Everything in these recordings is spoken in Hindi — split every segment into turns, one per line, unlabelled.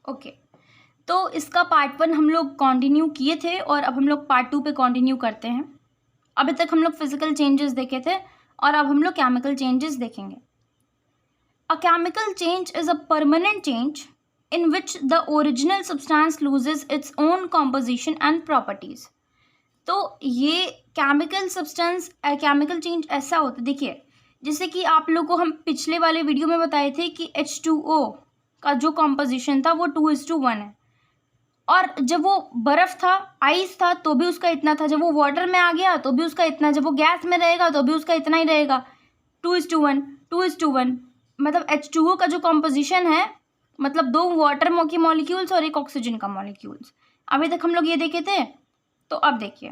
ओके, तो इसका पार्ट 1 हम लोग कंटिन्यू किए थे और अब हम लोग पार्ट 2 पे कंटिन्यू करते हैं। अभी तक हम लोग फिजिकल चेंजेस देखे थे और अब हम लोग केमिकल चेंजेस देखेंगे। अ chemical change is a permanent change in which the original substance loses its own composition and properties। तो ये केमिकल सब्सटेंस केमिकल चेंज ऐसा होता है, देखिए जैसे कि आप लोगों को हम पिछले वाले वीडियो में बताए थे कि H2O का जो कॉम्पोजिशन था वो 2:1 है, और जब वो बर्फ़ था, आइस था, तो भी उसका इतना था, जब वो वाटर में आ गया तो भी उसका इतना, जब वो गैस में रहेगा तो भी उसका इतना ही रहेगा, 2:1 2:1। मतलब H2O का जो कॉम्पोजिशन है, मतलब 2 वाटर की मॉलिक्यूल्स और 1 ऑक्सीजन का मॉलिक्यूल्स। अभी तक हम लोग ये देखे थे। तो अब देखिए,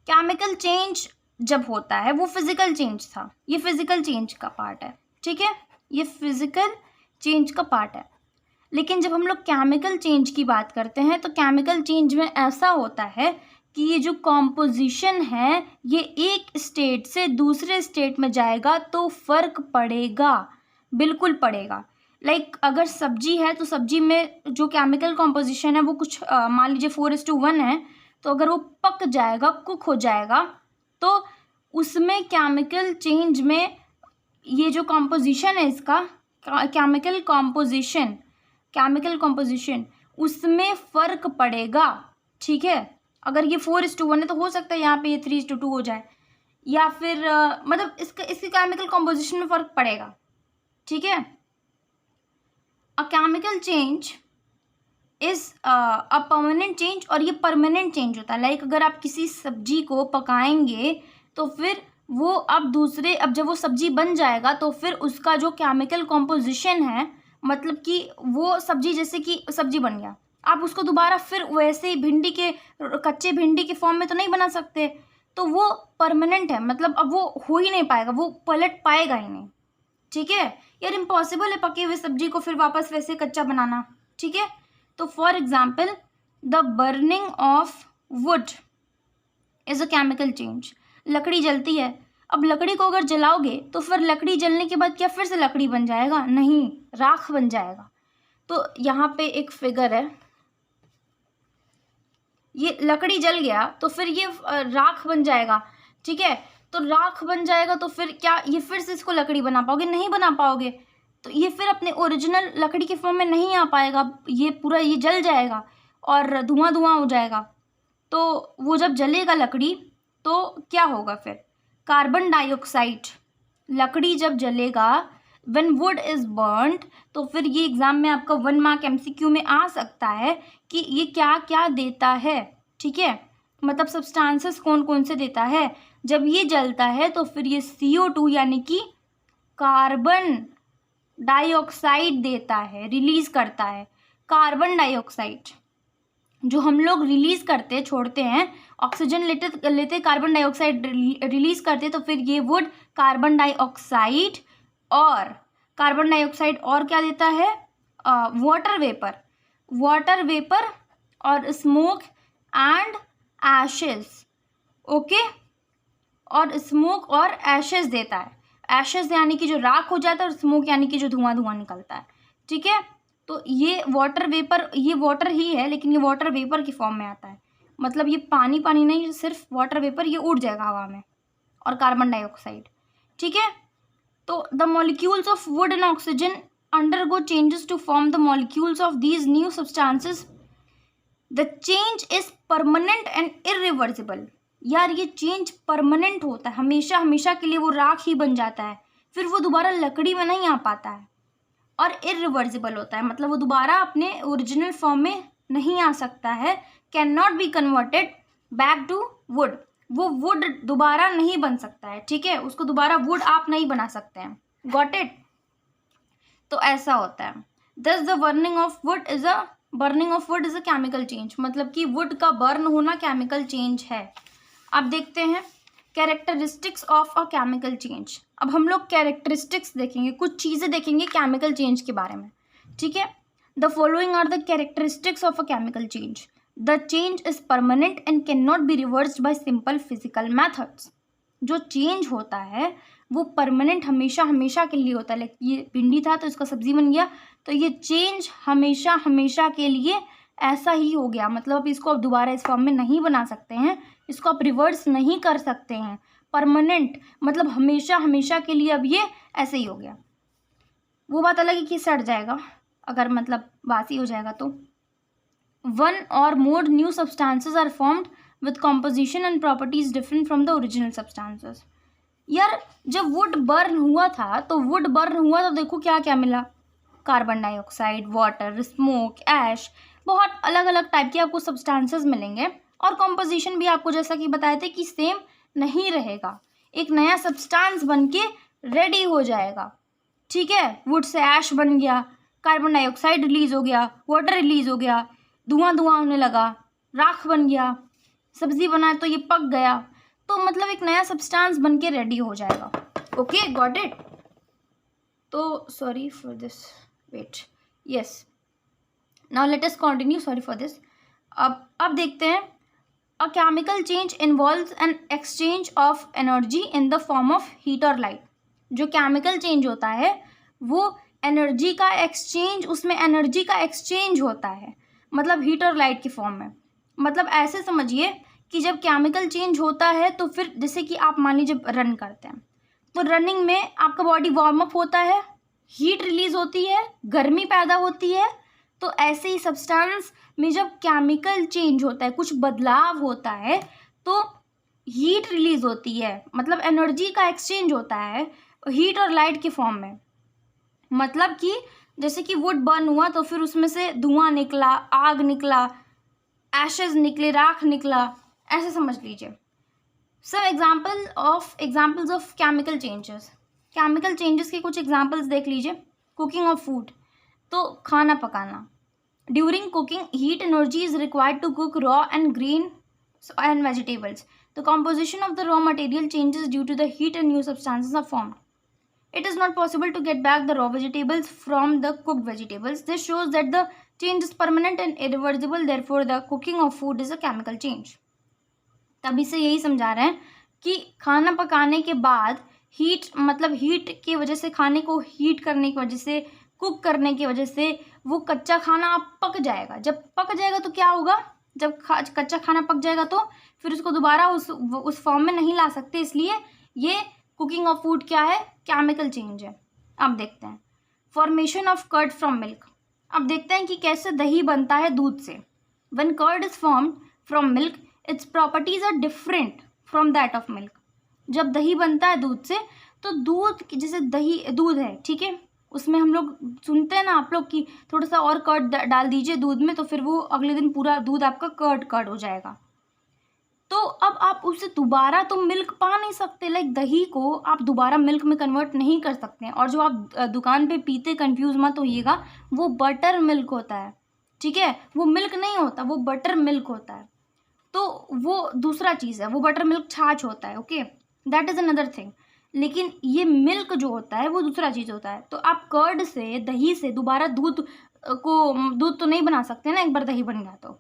केमिकल चेंज जब होता है वो फिजिकल चेंज था, ये फिजिकल चेंज का पार्ट है, ठीक है, ये फिजिकल चेंज का पार्ट है। लेकिन जब हम लोग केमिकल चेंज की बात करते हैं तो केमिकल चेंज में ऐसा होता है कि ये जो कॉम्पोजिशन है ये एक स्टेट से दूसरे स्टेट में जाएगा तो फ़र्क पड़ेगा, बिल्कुल पड़ेगा। लाइक अगर सब्जी है तो सब्जी में जो केमिकल कॉम्पोजिशन है वो कुछ मान लीजिए 4:1 है, तो अगर वो पक जाएगा, कुक हो जाएगा, तो उसमें केमिकल चेंज में ये जो कॉम्पोजिशन है इसका केमिकल कॉम्पोजिशन उसमें फ़र्क पड़ेगा, ठीक है। अगर ये 4:1 है तो हो सकता है यहाँ पे ये 3:2 हो जाए, या फिर मतलब इसके केमिकल कॉम्पोजिशन में फ़र्क पड़ेगा, ठीक है। अ chemical change is a permanent change, और ये परमानेंट चेंज होता है। लाइक अगर आप किसी सब्जी को पकाएंगे तो फिर वो अब जब वो सब्जी बन जाएगा तो फिर उसका जो केमिकल कॉम्पोजिशन है, मतलब कि वो सब्जी, जैसे कि सब्जी बन गया, आप उसको दोबारा फिर वैसे ही कच्चे भिंडी के फॉर्म में तो नहीं बना सकते, तो वो परमानेंट है, मतलब अब वो हो ही नहीं पाएगा, वो पलट पाएगा ही नहीं, ठीक है। यार इम्पॉसिबल है पकी हुई सब्जी को फिर वापस वैसे कच्चा बनाना, ठीक है। तो for example the burning of would is a chemical change. लकड़ी जलती है, अब लकड़ी को अगर जलाओगे तो फिर लकड़ी जलने के बाद क्या फिर से लकड़ी बन जाएगा? नहीं, राख बन जाएगा। तो यहाँ पे एक फिगर है, ये लकड़ी जल गया तो फिर ये राख बन जाएगा, ठीक है। तो राख बन जाएगा तो फिर क्या ये फिर से इसको लकड़ी बना पाओगे? नहीं बना पाओगे। तो ये फिर अपने ओरिजिनल लकड़ी के फॉर्म में नहीं आ पाएगा, ये पूरा ये जल जाएगा और धुआं धुआं हो जाएगा। तो वो जब जलेगा लकड़ी तो क्या होगा फिर? कार्बन डाइऑक्साइड, लकड़ी जब जलेगा, व्हेन वुड इज़ बर्न्ड, तो फिर ये एग्ज़ाम में आपका 1 मार्क MCQ में आ सकता है कि ये क्या क्या देता है, ठीक है। मतलब सब्सटेंसेस कौन कौन से देता है। जब ये जलता है तो फिर ये CO2 यानी कि कार्बन डाइऑक्साइड देता है, रिलीज़ करता है। कार्बन डाइऑक्साइड जो हम लोग रिलीज़ करते, छोड़ते हैं, ऑक्सीजन लेते कार्बन डाइऑक्साइड रिलीज़ करते, तो फिर ये वुड कार्बन डाइऑक्साइड और क्या देता है? वाटर वेपर और स्मोक एंड एशेस, ओके, और स्मोक और एशेस देता है। एशेस यानी कि जो राख हो जाता है और स्मोक यानी कि जो धुआं धुआं निकलता है, ठीक है। तो ये वाटर वेपर, ये वाटर ही है लेकिन ये वाटर वेपर की फॉर्म में आता है, मतलब ये पानी नहीं, सिर्फ वाटर वेपर, ये उड़ जाएगा हवा में, और कार्बन डाइऑक्साइड, ठीक है। तो the molecules of would and oxygen undergo changes to form the molecules of these new substances. The change is permanent and irreversible। यार ये चेंज परमानेंट होता है, हमेशा हमेशा के लिए वो राख ही बन जाता है, फिर वो दोबारा लकड़ी में नहीं आ पाता है। और इरिवर्सिबल होता है, मतलब वो दोबारा अपने ओरिजिनल फॉर्म में नहीं आ सकता है। Can not be converted back to wood, वो वुड दोबारा नहीं बन सकता है, ठीक है, उसको दोबारा वुड आप नहीं बना सकते हैं। Got it? तो ऐसा होता है। दस the burning of would is a chemical change, मतलब कि वुड का बर्न होना केमिकल चेंज है। अब देखते हैं characteristics of a chemical change. अब हम लोग कैरेक्टरिस्टिक्स देखेंगे, कुछ चीज़ें देखेंगे केमिकल चेंज के बारे में, ठीक है। The following are the characteristics of a chemical change. The change is permanent and can not be reversed by simple physical methods. जो चेंज होता है वो परमानेंट हमेशा हमेशा के लिए होता है। लाइक ये भिंडी था तो इसका सब्जी बन गया, तो ये चेंज हमेशा हमेशा के लिए ऐसा ही हो गया, मतलब अब इसको आप दोबारा इस फॉर्म में नहीं बना सकते हैं, इसको आप रिवर्स नहीं कर सकते हैं। परमानेंट मतलब हमेशा हमेशा के लिए अब ये ऐसे ही हो गया। वो बात अलग है कि सड़ जाएगा, अगर मतलब बासी हो जाएगा तो। वन और more new substances are formed with composition and properties different from the original substances. यार जब वुड बर्न हुआ था तो देखो क्या क्या मिला, कार्बन डाइऑक्साइड, वाटर, स्मोक, ऐश, बहुत अलग अलग टाइप के आपको सब्सटेंसेस मिलेंगे। और कॉम्पोजिशन भी आपको जैसा कि बताए थे कि सेम नहीं रहेगा, एक नया सब्सटेंस बन के रेडी हो जाएगा। ठीक है, वुड से ऐश बन गया, कार्बन डाइऑक्साइड रिलीज हो गया, वाटर रिलीज हो गया, धुआं धुआं होने लगा, राख बन गया, सब्जी बनाए तो ये पक गया, तो मतलब एक नया सब्सटेंस बन के रेडी हो जाएगा। Okay, got it. तो sorry for this, wait, yes, now let us continue, sorry for this. अब देखते हैं, a chemical change involves an exchange of energy in the form of heat और लाइट। जो केमिकल चेंज होता है वो एनर्जी का एक्सचेंज, उसमें एनर्जी का एक्सचेंज होता है, मतलब हीट और लाइट के फॉर्म में। मतलब ऐसे समझिए कि जब केमिकल चेंज होता है तो फिर जैसे कि आप मान लीजिए रन करते हैं, तो रनिंग में आपका बॉडी वार्म अप होता है, हीट रिलीज होती है, गर्मी पैदा होती है। तो ऐसे ही सब्सटेंस में जब केमिकल चेंज होता है, कुछ बदलाव होता है, तो हीट रिलीज होती है, मतलब एनर्जी का एक्सचेंज होता है हीट और लाइट के फॉर्म में। मतलब कि जैसे कि वुड बर्न हुआ तो फिर उसमें से धुआं निकला, आग निकला, एशेज निकले, राख निकला, ऐसे समझ लीजिए। सब examples of chemical changes. Chemical changes के कुछ एग्जाम्पल्स देख लीजिए। कुकिंग ऑफ फूड, तो खाना पकाना। During cooking heat energy is required to cook raw and green and vegetables. The composition of the raw material changes due to the heat and new substances are formed. It is not possible to get back the raw vegetables from the cooked vegetables. This shows that the change is permanent and irreversible. Therefore, the cooking of food is a chemical change. तभी से यही समझा रहे हैं कि खाना पकाने के बाद हीट, मतलब हीट की वजह से, खाने को हीट करने की वजह से, कुक करने की वजह से वो कच्चा खाना पक जाएगा। जब पक जाएगा तो क्या होगा, जब कच्चा खाना पक जाएगा तो फिर उसको दोबारा उस फॉर्म में नहीं ला सकते, इसलिए ये कुकिंग ऑफ फूड क्या है, केमिकल चेंज है। अब देखते हैं formation of curd from milk. अब देखते हैं कि कैसे दही बनता है दूध से। When curd is formed from milk its properties are different from that of milk. जब दही बनता है दूध से, तो दूध, जैसे दही दूध है, ठीक है, उसमें हम लोग सुनते हैं ना आप लोग कि थोड़ा सा और कर्ड डाल दीजिए दूध में, तो फिर वो अगले दिन पूरा दूध आपका कर्ड हो जाएगा। तो अब आप उससे दोबारा तो मिल्क पा नहीं सकते, लाइक दही को आप दोबारा मिल्क में कन्वर्ट नहीं कर सकते हैं। और जो आप दुकान पे पीते, कंफ्यूज मत होइएगा, वो बटर मिल्क होता है, ठीक है, वो मिल्क नहीं होता, वो बटर मिल्क होता है। तो वो दूसरा चीज़ है, वो बटर मिल्क छाछ होता है। Okay, that is another thing. लेकिन ये मिल्क जो होता है वो दूसरा चीज़ होता है। तो आप कर्ड से, दही से दोबारा दूध तो नहीं बना सकते ना, एक बार दही बन गया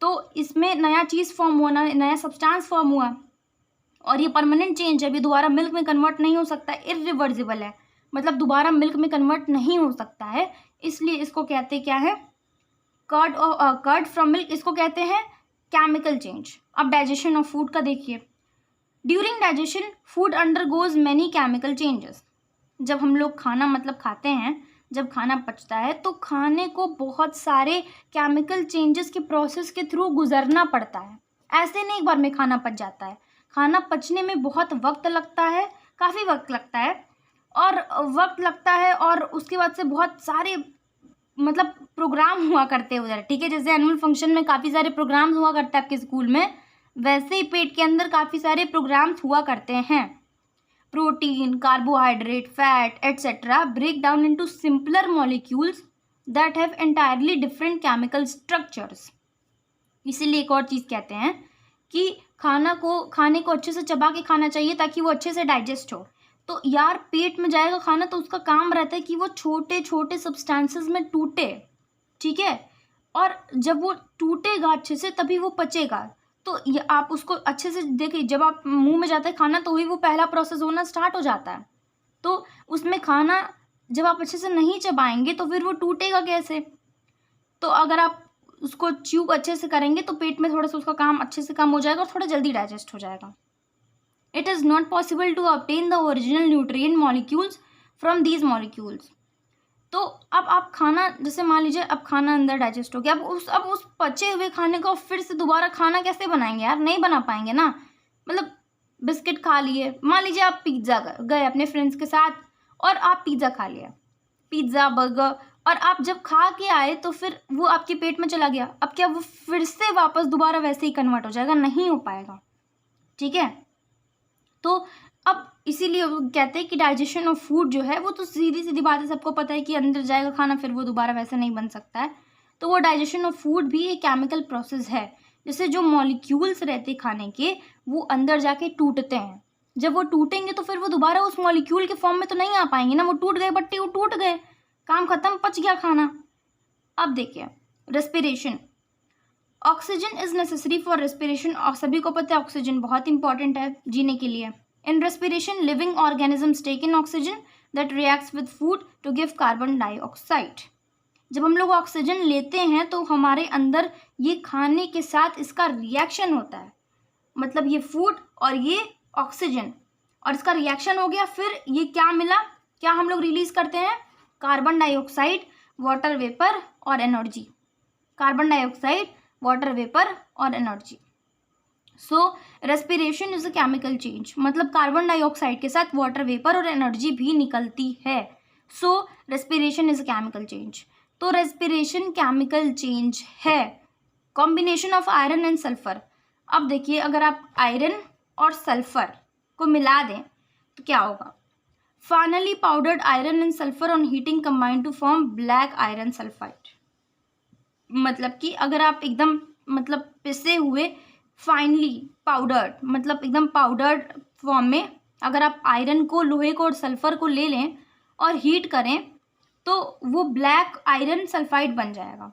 तो इसमें नया चीज़ फॉर्म हुआ, नया सब्सटेंस फॉर्म हुआ, और ये परमानेंट चेंज है, अभी दोबारा मिल्क में कन्वर्ट नहीं हो सकता, इरिवर्सिबल है, मतलब दोबारा मिल्क में कन्वर्ट नहीं हो सकता है। इसलिए इसको कहते क्या है, कर्ड फ्रॉम मिल्क, इसको कहते हैं केमिकल चेंज। अब डाइजेशन ऑफ फूड का देखिए। During digestion food undergoes many chemical changes. जब हम लोग खाना मतलब खाते हैं, जब खाना पचता है तो खाने को बहुत सारे केमिकल चेंजेस के प्रोसेस के थ्रू गुजरना पड़ता है। ऐसे नहीं एक बार में खाना पच जाता है, खाना पचने में बहुत वक्त लगता है, काफ़ी वक्त लगता है, और उसके बाद से बहुत सारे मतलब प्रोग्राम हुआ करते हैं उधर, ठीक है, जैसे एनुअल फंक्शन में काफ़ी सारे प्रोग्राम्स हुआ करते हैं आपके स्कूल में, वैसे ही पेट के अंदर काफ़ी सारे प्रोग्राम्स हुआ करते हैं। Protein, carbohydrate, fat etcetera break down into simpler molecules that have entirely different chemical structures. इसीलिए एक और चीज़ कहते हैं कि खाने को अच्छे से चबा के खाना चाहिए ताकि वो अच्छे से डाइजेस्ट हो। तो यार पेट में जाएगा खाना तो उसका काम रहता है कि वो छोटे छोटे सब्सटेंसेस में टूटे, ठीक है, और जब वो टूटेगा अच्छे से तभी वो पचेगा। तो ये आप उसको अच्छे से देखिए, जब आप मुंह में जाता है खाना तो ही वो पहला प्रोसेस होना स्टार्ट हो जाता है। तो उसमें खाना जब आप अच्छे से नहीं चबाएंगे तो फिर वो टूटेगा कैसे? तो अगर आप उसको च्यू अच्छे से करेंगे तो पेट में थोड़ा सा उसका काम अच्छे से कम हो जाएगा और थोड़ा जल्दी डाइजेस्ट हो जाएगा। It is not possible to obtain the original nutrient molecules from these molecules. तो अब आप खाना, जैसे मान लीजिए अब खाना अंदर डाइजेस्ट हो गया, अब उस पचे हुए खाने को फिर से दोबारा खाना कैसे बनाएंगे यार? नहीं बना पाएंगे ना। मतलब बिस्किट खा लिए, मान लीजिए आप पिज्ज़ा गए अपने फ्रेंड्स के साथ और आप पिज़्ज़ा खा लिया, पिज़्ज़ा बर्गर, और आप जब खा के आए तो फिर वो आपके पेट में चला गया। अब क्या वो फिर से वापस दोबारा वैसे ही कन्वर्ट हो जाएगा? नहीं हो पाएगा। ठीक है, तो अब इसीलिए वो कहते हैं कि डाइजेशन ऑफ फूड जो है वो तो सीधी सीधी बात है, सबको पता है कि अंदर जाएगा खाना, फिर वो दोबारा वैसे नहीं बन सकता है। तो वो डाइजेशन ऑफ फूड भी एक केमिकल प्रोसेस है, जैसे जो मॉलिक्यूल्स रहते खाने के वो अंदर जाके टूटते हैं। जब वो टूटेंगे तो फिर वो दोबारा उस मॉलिक्यूल के फॉर्म में तो नहीं आ पाएंगे ना। वो टूट गए बट्टी, वो टूट गए, काम खत्म, पच गया खाना। अब देखिए respiration, oxygen is necessary for respiration. और सभी को पता है ऑक्सीजन बहुत इंपॉर्टेंट है जीने के लिए। In respiration living organisms take in oxygen that reacts with food to give carbon dioxide. जब हम लोग ऑक्सीजन लेते हैं तो हमारे अंदर ये खाने के साथ इसका रिएक्शन होता है, मतलब ये फूड और ये ऑक्सीजन, और इसका रिएक्शन हो गया, फिर ये क्या मिला, क्या हम लोग रिलीज करते हैं? कार्बन डाइऑक्साइड, वाटर वेपर और energy. Carbon dioxide, water vapour और energy. So respiration is a chemical change, मतलब कार्बन डाइऑक्साइड के साथ वाटर वेपर और एनर्जी भी निकलती है। So respiration is a chemical change. तो रेस्पिरेशन केमिकल चेंज है, combination of iron and sulphur. अब देखिए अगर आप आयरन और सल्फर को मिला दें तो क्या होगा? Finally powdered iron and sulphur on heating combine to form black iron sulphide. मतलब कि अगर आप एकदम मतलब पिसे हुए फाइनली पाउडर्ड, मतलब एकदम पाउडर्ड फॉर्म में अगर आप आयरन को, लोहे को और सल्फर को ले लें और हीट करें तो वो ब्लैक आयरन सल्फाइड बन जाएगा।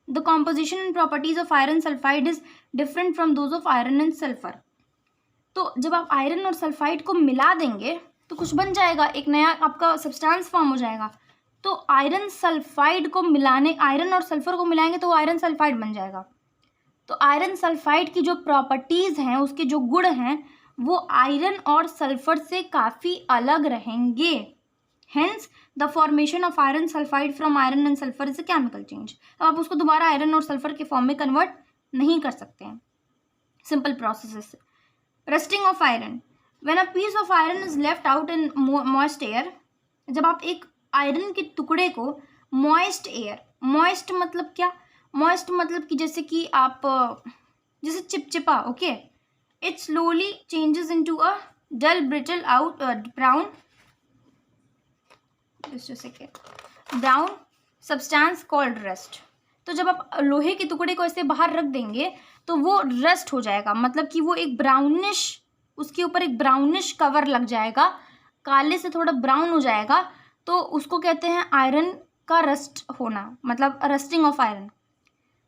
The composition and properties of iron sulphide is different from those of iron and sulphur. तो जब आप आयरन और सल्फाइड को मिला देंगे तो कुछ बन जाएगा, एक नया आपका सब्सटेंस फॉर्म हो जाएगा। तो आयरन सल्फाइड को मिलाने, आयरन और सल्फर को मिलाएंगे तो आयरन सल्फाइड बन जाएगा। तो आयरन सल्फाइड की जो प्रॉपर्टीज़ हैं, उसके जो गुण हैं, वो आयरन और सल्फर से काफ़ी अलग रहेंगे। Hence the formation of iron sulphide from iron and sulphur is a chemical change. अब आप उसको दोबारा आयरन और सल्फर के फॉर्म में कन्वर्ट नहीं कर सकते हैं, simple process. Rusting of iron, when a piece of iron is left out in moist air. जब आप एक आयरन के टुकड़े को मॉइस्ट एयर, मॉइस्ट मतलब क्या? मॉइस्ट मतलब कि जैसे कि आप जैसे चिपचिपा, okay, it slowly changes into a dull brittle out brown brown substance called rust. तो जब आप लोहे के टुकड़े को ऐसे बाहर रख देंगे तो वो रस्ट हो जाएगा, मतलब कि वो एक ब्राउनिश, उसके ऊपर एक ब्राउनिश कवर लग जाएगा, काले से थोड़ा ब्राउन हो जाएगा, तो उसको कहते हैं आयरन का रस्ट होना, मतलब rusting of iron.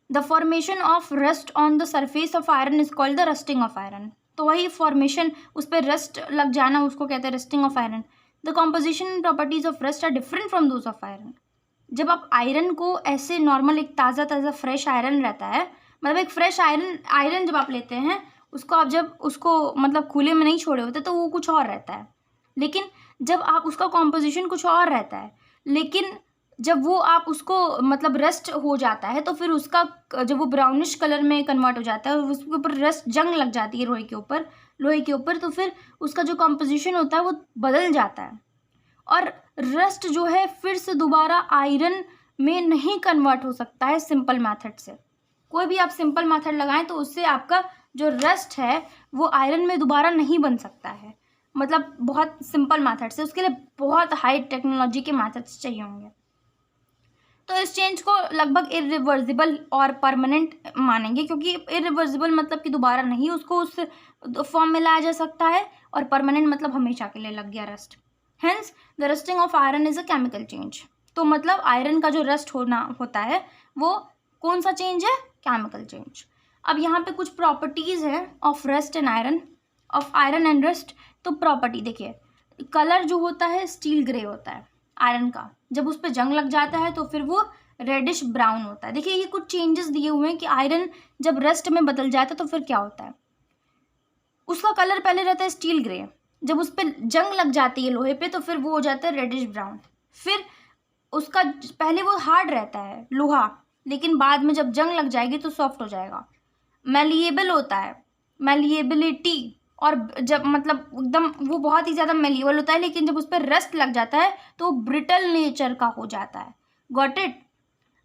The formation of rust on the surface of iron is called the rusting of iron. तो वही फॉर्मेशन, उस पर रस्ट लग जाना, उसको कहते हैं rusting of iron. The composition and properties of rust are different from those of iron. जब आप आयरन को ऐसे नॉर्मल एक ताज़ा ताज़ा फ्रेश आयरन रहता है, मतलब एक फ्रेश आयरन जब आप लेते हैं उसको, आप जब उसको मतलब खुले में नहीं छोड़े होते तो वो कुछ और रहता है, लेकिन जब आप उसका कॉम्पोजिशन कुछ और रहता है, लेकिन जब वो आप उसको मतलब रस्ट हो जाता है तो फिर उसका जब वो ब्राउनिश कलर में कन्वर्ट हो जाता है, उसके ऊपर रस्ट जंग लग जाती है लोहे के ऊपर, तो फिर उसका जो कॉम्पोजिशन होता है वो बदल जाता है, और रस्ट जो है फिर से दोबारा आयरन में नहीं कन्वर्ट हो सकता है सिंपल मेथड से। कोई भी आप सिंपल मेथड लगाएं तो उससे आपका जो रस्ट है वो आयरन में दोबारा नहीं बन सकता है, मतलब बहुत सिंपल मेथड से। उसके लिए बहुत हाई टेक्नोलॉजी के मेथड्स चाहिए होंगे। तो इस चेंज को लगभग इरिवर्सिबल और परमानेंट मानेंगे, क्योंकि इरिवर्सिबल मतलब कि दोबारा नहीं उसको उस फॉर्म में लाया जा सकता है, और परमानेंट मतलब हमेशा के लिए लग गया rust. Hence the rusting of iron is a chemical change. तो मतलब आयरन का जो रस्ट होता है वो कौन सा चेंज है? Chemical change. अब यहाँ पे कुछ प्रॉपर्टीज़ हैं of rust and iron, of iron and rust. तो प्रॉपर्टी देखिए, कलर जो होता है स्टील ग्रे होता है, आयरन का, जब उस पर जंग लग जाता है तो फिर वो रेडिश ब्राउन होता है। देखिए ये कुछ चेंजेस दिए हुए हैं कि आयरन जब रस्ट में बदल जाता है तो फिर क्या होता है। उसका कलर पहले रहता है स्टील ग्रे, जब उस पर जंग लग जाती है लोहे पे तो फिर वो हो जाता है रेडिश ब्राउन। फिर उसका पहले वो हार्ड रहता है लोहा, लेकिन बाद में जब जंग लग जाएगी तो सॉफ्ट हो जाएगा। मेलिएबल होता है, मेलिएबिलिटी, और जब मतलब एकदम वो बहुत ही ज़्यादा मेलिएबल होता है, लेकिन जब उस पर रस्ट लग जाता है तो ब्रिटल नेचर का हो जाता है। Got it.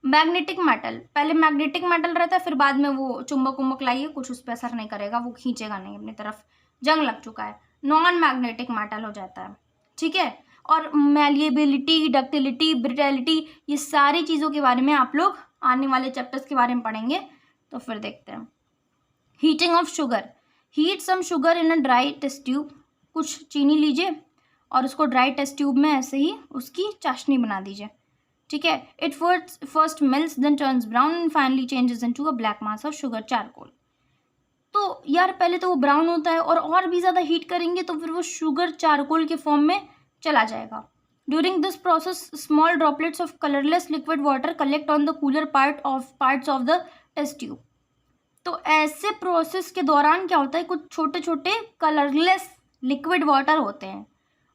मैग्नेटिक मेटल, पहले मैग्नेटिक मेटल रहता है, फिर बाद में वो चुंबक उम्बक लाइए कुछ उस पर असर नहीं करेगा, वो खींचेगा नहीं अपनी तरफ, जंग लग चुका है, नॉन मैग्नेटिक मेटल हो जाता है। ठीक है। और मैलिएबिलिटी, डक्टिलिटी, ब्रिटेलिटी, ये सारी चीज़ों के बारे में आप लोग आने वाले चैप्टर्स के बारे में पढ़ेंगे। तो फिर देखते हैं। Heating of sugar, heat some sugar in a dry test tube, कुछ चीनी लीजिए और उसको ड्राई टेस्ट ट्यूब में ऐसे ही उसकी चाशनी बना दीजिए। ठीक है। It first melts then turns brown and finally changes into a black mass of sugar charcoal. तो यार पहले तो वो ब्राउन होता है और भी ज़्यादा हीट करेंगे तो फिर वो शुगर चारकोल के फॉर्म में चला जाएगा। During this process small droplets of colourless liquid water collect on the cooler parts of the test tube. तो ऐसे प्रोसेस के दौरान क्या होता है, कुछ छोटे छोटे कलरलेस लिक्विड वाटर होते हैं,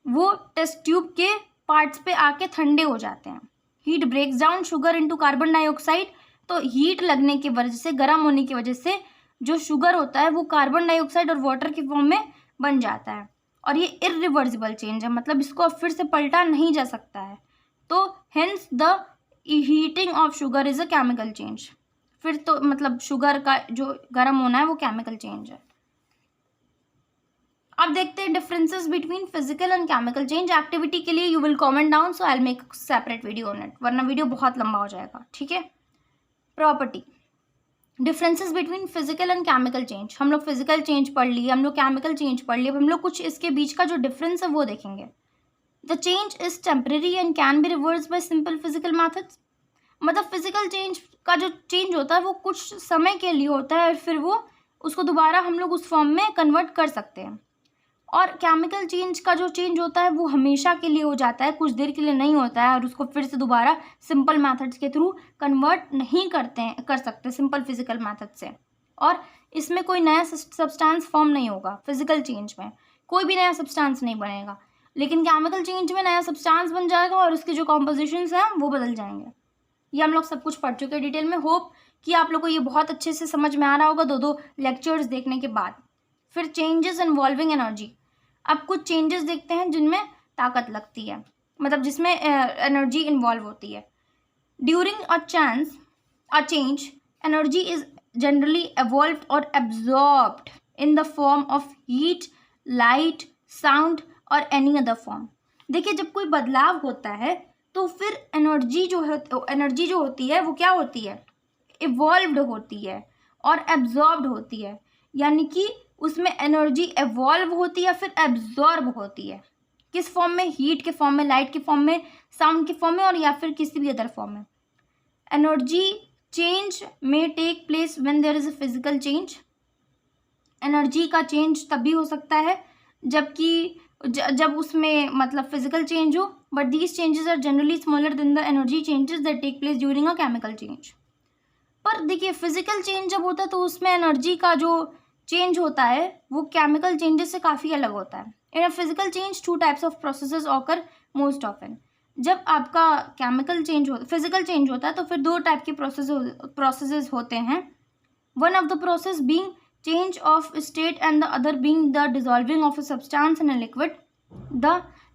वो टेस्ट ट्यूब के पार्ट्स पे आके ठंडे हो जाते हैं। Heat breaks down sugar into carbon dioxide, तो हीट लगने की वजह से, गर्म होने की वजह से जो शुगर होता है वो कार्बन डाइऑक्साइड और वाटर के फॉर्म में बन जाता है। और ये इरिवर्सिबल चेंज है, मतलब इसको अब फिर से पलटा नहीं जा सकता है। तो hence the heating of sugar is a chemical change. फिर तो मतलब शुगर का जो गर्म होना है वो केमिकल चेंज है। अब देखते हैं differences between physical and chemical change. Activity के लिए you will comment down, so I will make separate video on it, वरना वीडियो बहुत लंबा हो जाएगा। ठीक है। Property, differences between physical and chemical change. हम लोग फिजिकल चेंज पढ़ लिए, हम लोग केमिकल चेंज पढ़ लिए, अब हम लोग कुछ इसके बीच का जो डिफरेंस है वो देखेंगे। The change is temporary and can be reverse bye simple physical methods. मतलब फिजिकल चेंज का जो चेंज होता है वो कुछ समय के लिए होता है और फिर वो उसको दोबारा हम लोग उस फॉर्म में कन्वर्ट कर सकते हैं। और केमिकल चेंज का जो चेंज होता है वो हमेशा के लिए हो जाता है, कुछ देर के लिए नहीं होता है और उसको फिर से दोबारा सिंपल मेथड्स के थ्रू कन्वर्ट नहीं कर सकते सिंपल फिजिकल मेथड से। और इसमें कोई नया सब्सटेंस फॉर्म नहीं होगा, फिजिकल चेंज में कोई भी नया सब्सटेंस नहीं बनेगा, लेकिन केमिकल चेंज में नया सब्सटेंस बन जाएगा और उसके जो कॉम्पोजिशंस हैं वो बदल जाएंगे। ये हम लोग सब कुछ पढ़ चुके हैं डिटेल में। होप कि आप लोग को ये बहुत अच्छे से समझ में आ रहा होगा दो लेक्चर्स देखने के बाद। फिर चेंजेस इन्वॉल्विंग एनर्जी। अब कुछ चेंजेस देखते हैं जिनमें ताकत लगती है, मतलब जिसमें एनर्जी इन्वॉल्व होती है। During a change energy is generally evolved और absorbed in the form of heat, light, sound और एनी अदर फॉर्म। देखिए जब कोई बदलाव होता है तो फिर एनर्जी जो होती है वो क्या होती है, इवॉल्व्ड होती है और एब्जॉर्ब्ड होती है, यानी कि उसमें एनर्जी एवॉल्व होती है या फिर एब्जॉर्ब होती है। किस फॉर्म में, हीट के फॉर्म में, लाइट के फॉर्म में, साउंड के फॉर्म में और या फिर किसी भी अदर फॉर्म में। Energy change may take place when there is a physical change. Energy का चेंज तभी हो सकता है जब उसमें मतलब फिजिकल चेंज हो, but these changes are generally smaller than the energy changes that take place during a chemical change. पर देखिए फिजिकल चेंज जब होता है तो उसमें एनर्जी का जो चेंज होता है वो केमिकल चेंजेस से काफ़ी अलग होता है। In a physical change 2 types of processes occur most often. जब आपका फिजिकल चेंज होता है तो फिर 2 टाइप के प्रोसेसेस होते हैं। One of the process being change of state and the other being the dissolving of a substance in a liquid.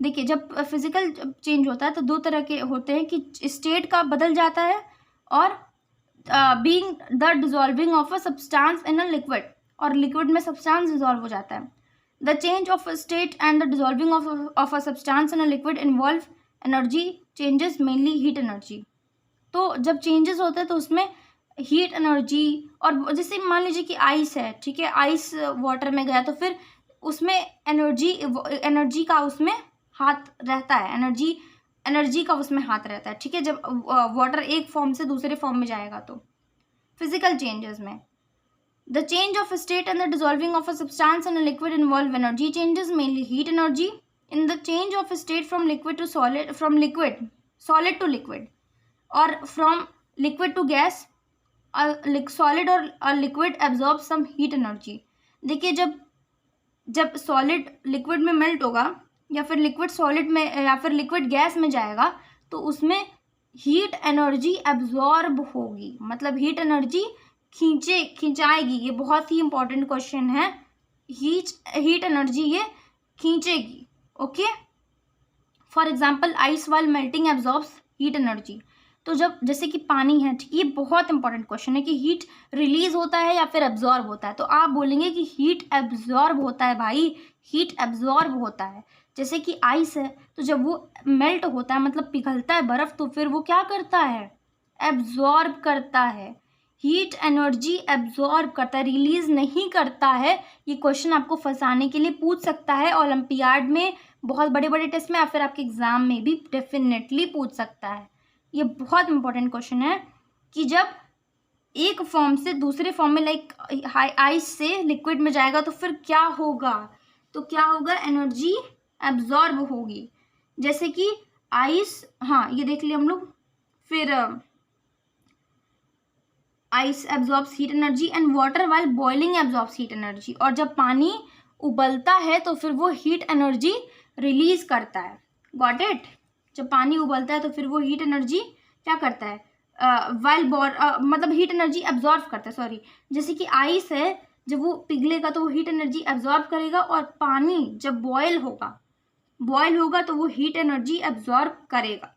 देखिए जब फिजिकल चेंज होता है तो 2 तरह के होते हैं कि स्टेट का बदल जाता है और being the dissolving of a substance in a liquid, और लिक्विड में सब्सटेंस डिजॉल्व हो जाता है। The change of state and the dissolving of a substance in a liquid involve energy changes, mainly heat energy. तो जब चेंजेस होते हैं तो उसमें हीट एनर्जी, और जैसे मान लीजिए कि आइस है, ठीक है, आइस वाटर में गया तो फिर उसमें एनर्जी का उसमें हाथ रहता है, एनर्जी का उसमें हाथ रहता है, ठीक है, जब वाटर एक फॉर्म से दूसरे फॉर्म में जाएगा। तो फिजिकल चेंजेस में the change of state and the dissolving of a substance in a liquid involve energy changes, mainly heat energy. In the change of state from liquid to solid, from liquid solid to liquid, और from liquid to gas, solid और liquid absorb some heat energy. देखिए जब सॉलिड लिक्विड में मेल्ट होगा या फिर लिक्विड सॉलिड में या फिर लिक्विड गैस में जाएगा तो उसमें हीट एनर्जी एब्जॉर्ब होगी, मतलब हीट एनर्जी खिंचाएगी। ये बहुत ही इंपॉर्टेंट क्वेश्चन है। हीट एनर्जी ये खींचेगी। Okay, for example ice while melting absorbs heat energy. तो जब जैसे कि पानी है, ठीक, ये बहुत इंपॉर्टेंट क्वेश्चन है कि हीट रिलीज होता है या फिर एब्जॉर्ब होता है। तो आप बोलेंगे कि हीट एब्जॉर्ब होता है भाई, हीट एब्जॉर्ब होता है। जैसे कि आइस है तो जब वो मेल्ट होता है मतलब पिघलता है बर्फ़, तो फिर वो क्या करता है, एब्जॉर्ब करता है। हीट एनर्जी एब्जॉर्ब करता है, रिलीज नहीं करता है। ये क्वेश्चन आपको फंसाने के लिए पूछ सकता है ओलंपियाड में, बहुत बड़े बड़े टेस्ट में, या फिर आपके एग्जाम में भी डेफिनेटली पूछ सकता है। ये बहुत इंपॉर्टेंट क्वेश्चन है कि जब एक फॉर्म से दूसरे फॉर्म में लाइक आइस से लिक्विड में जाएगा तो फिर क्या होगा, तो क्या होगा, एनर्जी एब्जॉर्ब होगी। जैसे कि आइस, हाँ ये देख लिया हम लोग। फिर ice absorbs heat energy and water while boiling absorbs heat energy. और जब पानी उबलता है तो फिर वो हीट एनर्जी रिलीज करता है। Got it? जब पानी उबलता है तो फिर वो हीट एनर्जी क्या करता है, मतलब हीट एनर्जी एब्जॉर्ब करता है, सॉरी। जैसे कि आइस है, जब वो पिघलेगा तो वो हीट एनर्जी एब्जॉर्ब करेगा, और पानी जब बॉयल होगा तो वो हीट एनर्जी एब्जॉर्ब करेगा।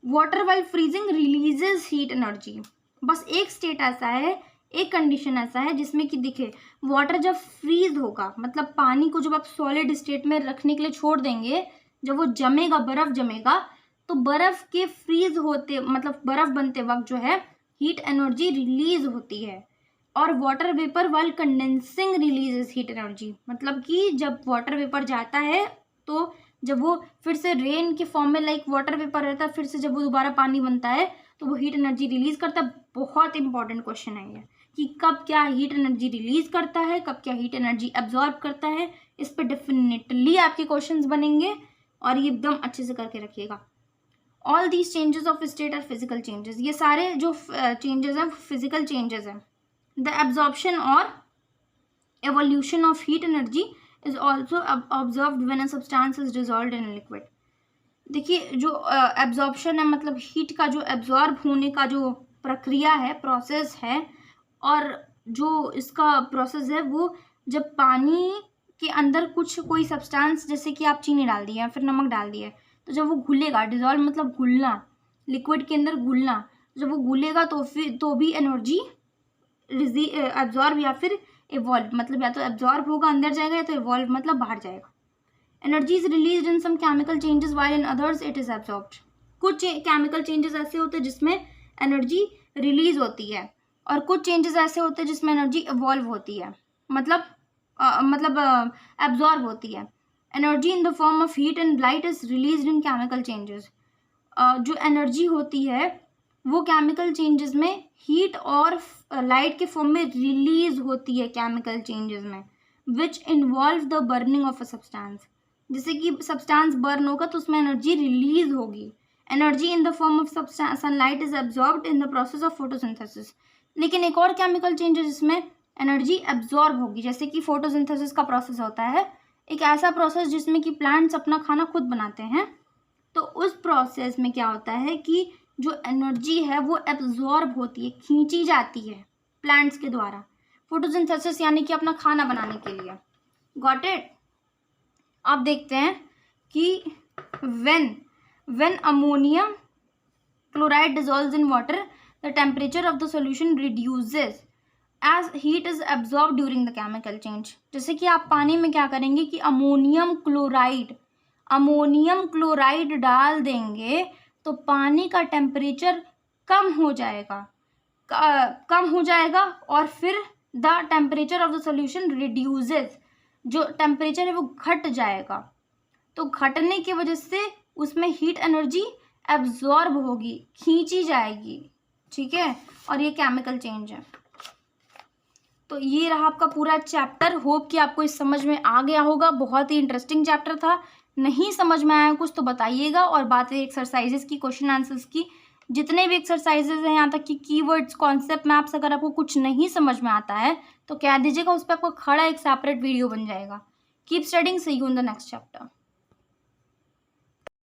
Water while freezing releases heat energy. बस एक स्टेट ऐसा है, एक कंडीशन ऐसा है जिसमें कि दिखे वाटर जब फ्रीज होगा, मतलब पानी को जब आप सॉलिड स्टेट में रखने के लिए छोड़ देंगे, जब वो जमेगा, बर्फ जमेगा, तो बर्फ के फ्रीज होते मतलब बर्फ बनते वक्त जो है हीट एनर्जी रिलीज होती है। और water vapour while condensing releases heat energy, मतलब कि जब वाटर वेपर जाता है तो जब वो फिर से रेन के फॉर्म में लाइक वाटर वेपर रहता है, फिर से जब वो दोबारा पानी बनता है तो वो हीट एनर्जी रिलीज करता है। बहुत इंपॉर्टेंट क्वेश्चन है ये कि कब क्या हीट एनर्जी रिलीज करता है, कब क्या हीट एनर्जी एब्जॉर्ब करता है। इस पर डेफिनेटली आपके क्वेश्चंस बनेंगे और ये एकदम अच्छे से करके रखिएगा। All these changes of state are physical changes. ये सारे जो चेंजेस हैं फिजिकल चेंजेस हैं। द एब्जॉर्प्शन और evolution of heat energy is also observed when a substance is dissolved in liquid. देखिए जो एब्जॉर्प्शन है मतलब हीट का जो एब्जॉर्ब होने का जो प्रक्रिया है, प्रोसेस है, और जो इसका प्रोसेस है वो जब पानी के अंदर कोई सब्सटेंस, जैसे कि आप चीनी डाल दिए या फिर नमक डाल दिए, तो जब वो घुलेगा, डिजॉल्व मतलब घुलना, लिक्विड के अंदर घुलना, जब वो घुलेगा तो भी एनर्जी एब्जॉर्ब या फिर इवॉल्व, मतलब या तो एब्जॉर्ब होगा अंदर जाएगा या तो इवॉल्व मतलब बाहर जाएगा। Energy is release in some chemical changes while in others it is absorbed. कुछ केमिकल चेंजेस ऐसे होते हैं जिसमें एनर्जी रिलीज होती है, और कुछ चेंजेस ऐसे होते हैं जिसमें एनर्जी इवॉल्व होती है, मतलब एब्जॉर्ब होती है। Energy in the form of heat and light is release in chemical changes. जो एनर्जी होती है वो केमिकल चेंजेस में हीट और लाइट के फॉर्म में रिलीज होती है केमिकल चेंजेस में, which involve the burning of a substance. जैसे कि सब्सटेंस बर्न होगा तो उसमें एनर्जी रिलीज होगी। Energy in the form of sunlight is absorbed in the process of photosynthesis. लेकिन एक और केमिकल चेंज है जिसमें एनर्जी एब्जॉर्ब होगी, जैसे कि फोटोसिंथेसिस का प्रोसेस होता है, एक ऐसा प्रोसेस जिसमें कि प्लांट्स अपना खाना खुद बनाते हैं। तो उस प्रोसेस में क्या होता है कि जो एनर्जी है वो एब्जॉर्ब होती है, खींची जाती है प्लांट्स के द्वारा, फोटोसिंथेसिस यानी कि अपना खाना बनाने के लिए। Got it? आप देखते हैं कि when ammonium chloride dissolves in water, the temperature of the solution reduces as heat is absorbed during the chemical change। जैसे कि आप पानी में क्या करेंगे कि अमोनियम क्लोराइड डाल देंगे तो पानी का टेम्परेचर कम हो जाएगा और फिर the temperature of the solution reduces, जो टेम्परेचर है वो घट जाएगा। तो घटने की वजह से उसमें हीट एनर्जी एब्जॉर्ब होगी, खींची जाएगी, ठीक है। और ये केमिकल चेंज है। तो ये रहा आपका पूरा चैप्टर। होप कि आपको इस समझ में आ गया होगा। बहुत ही इंटरेस्टिंग चैप्टर था। नहीं समझ में आया कुछ तो बताइएगा। और बात है एक्सरसाइजेस की, क्वेश्चन आंसर्स की, जितने भी एक्सरसाइजेज हैं, यहाँ तक कि कीवर्ड्स, कॉन्सेप्ट मैप्स, अगर आपको कुछ नहीं समझ में आता है तो कह दीजिएगा, उस पर आपको खड़ा एक सेपरेट वीडियो बन जाएगा। Keep studying, see you in the next chapter.